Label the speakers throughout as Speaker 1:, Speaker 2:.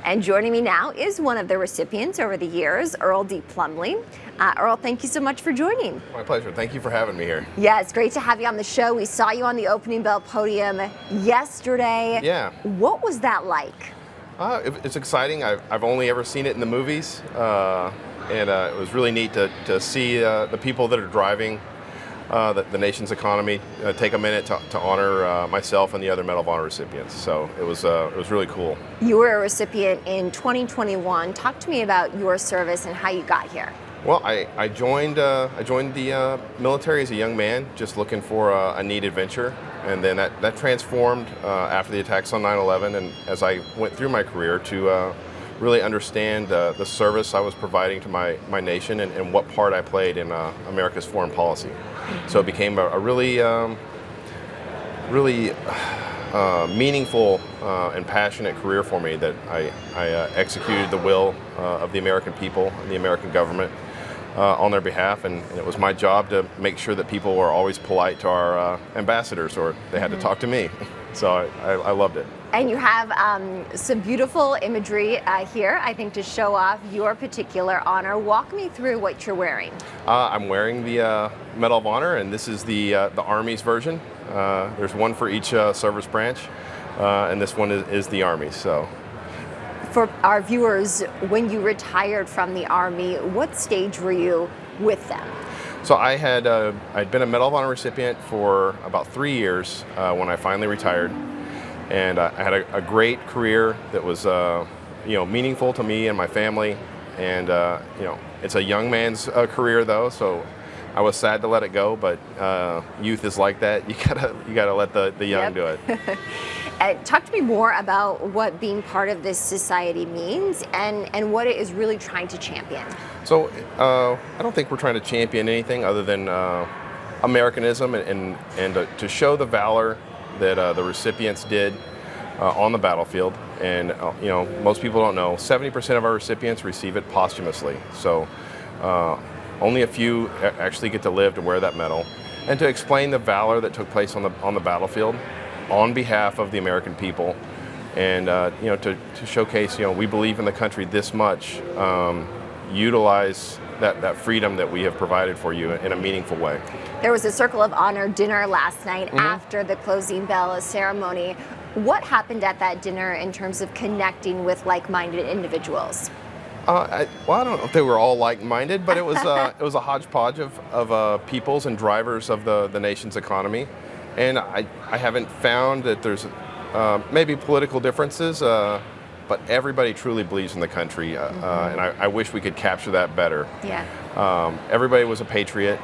Speaker 1: And joining me now is one of the recipients over the years, Earl Plumlee. Earl, thank you so much for joining.
Speaker 2: My pleasure. Thank you for having me here.
Speaker 1: Yeah, it's great to have you on the show. We saw you on the opening bell podium yesterday.
Speaker 2: Yeah.
Speaker 1: What was that like?
Speaker 2: It's exciting. I've only ever seen it in the movies, and it was really neat to see the people that are driving the nation's economy take a minute to honor myself and the other Medal of Honor recipients. So it was really cool.
Speaker 1: You were a recipient in 2021. Talk to me about your service and how you got here.
Speaker 2: Well, I joined the military as a young man, just looking for a neat adventure, and then that transformed after the attacks on 9/11, and as I went through my career to really understand the service I was providing to my nation and what part I played in America's foreign policy. So it became a really meaningful and passionate career for me that I executed the will of the American people and the American government on their behalf, and it was my job to make sure that people were always polite to our ambassadors, or they had to talk to me. So I loved it.
Speaker 1: And you have some beautiful imagery here, I think, to show off your particular honor. Walk me through what you're wearing.
Speaker 2: I'm wearing the Medal of Honor, and this is the Army's version. There's one for each service branch, and this one is the Army. So,
Speaker 1: for our viewers, when you retired from the Army, what stage were you with them?
Speaker 2: So I'd been a Medal of Honor recipient for about 3 years when I finally retired, and I had a great career that was meaningful to me and my family, and it's a young man's career though, so I was sad to let it go, but youth is like that. You gotta let the young do it.
Speaker 1: Talk to me more about what being part of this society means and what it is really trying to champion.
Speaker 2: So I don't think we're trying to champion anything other than Americanism and to show the valor that the recipients did on the battlefield. And most people don't know 70% of our recipients receive it posthumously. So only a few actually get to live to wear that medal, and to explain the valor that took place on the battlefield on behalf of the American people, and to showcase we believe in the country this much. Utilize that freedom that we have provided for you in a meaningful way.
Speaker 1: There was a Circle of Honor dinner last night after the closing bell ceremony. What happened at that dinner in terms of connecting with like-minded individuals?
Speaker 2: I don't know if they were all like-minded, but it was a hodgepodge of peoples and drivers of the nation's economy, and I haven't found that there's maybe political differences, but everybody truly believes in the country, and I wish we could capture that better.
Speaker 1: Yeah.
Speaker 2: Everybody was a patriot.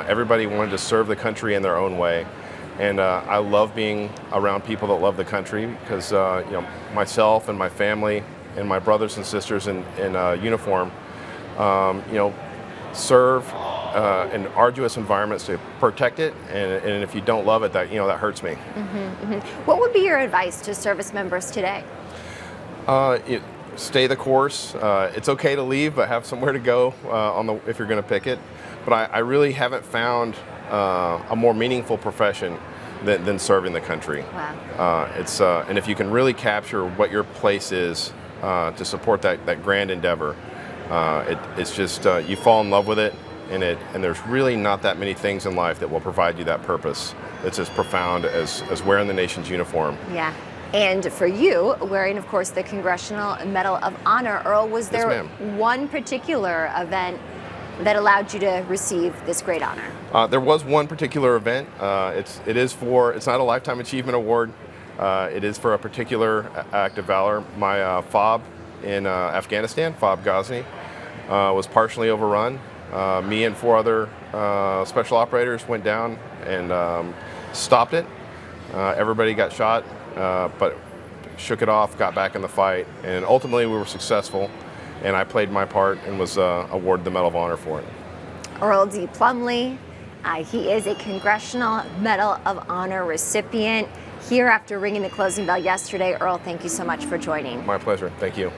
Speaker 2: Everybody wanted to serve the country in their own way, and I love being around people that love the country because myself and my family and my brothers and sisters in uniform, serve in arduous environments to protect it, and if you don't love it, that hurts me.
Speaker 1: What would be your advice to service members today?
Speaker 2: Stay the course. It's okay to leave, but have somewhere to go if you're going to pick it. But I really haven't found a more meaningful profession than serving the country.
Speaker 1: Wow.
Speaker 2: And if you can really capture what your place is to support that grand endeavor, it's just you fall in love with it, and there's really not that many things in life that will provide you that purpose that's as profound as wearing the nation's uniform.
Speaker 1: Yeah. And for you, wearing, of course, the Congressional Medal of Honor, Earl, was there one particular event that allowed you to receive this great honor?
Speaker 2: There was one particular event. It's not a Lifetime Achievement Award. It is for a particular act of valor. My FOB in Afghanistan, FOB Ghazni, was partially overrun. Me and 4 other special operators went down and stopped it. Everybody got shot, but shook it off, got back in the fight, and ultimately we were successful, and I played my part and was awarded the Medal of Honor for it.
Speaker 1: Earl Plumlee, he is a Congressional Medal of Honor recipient. Here after ringing the closing bell yesterday. Earl, thank you so much for joining.
Speaker 2: My pleasure. Thank you.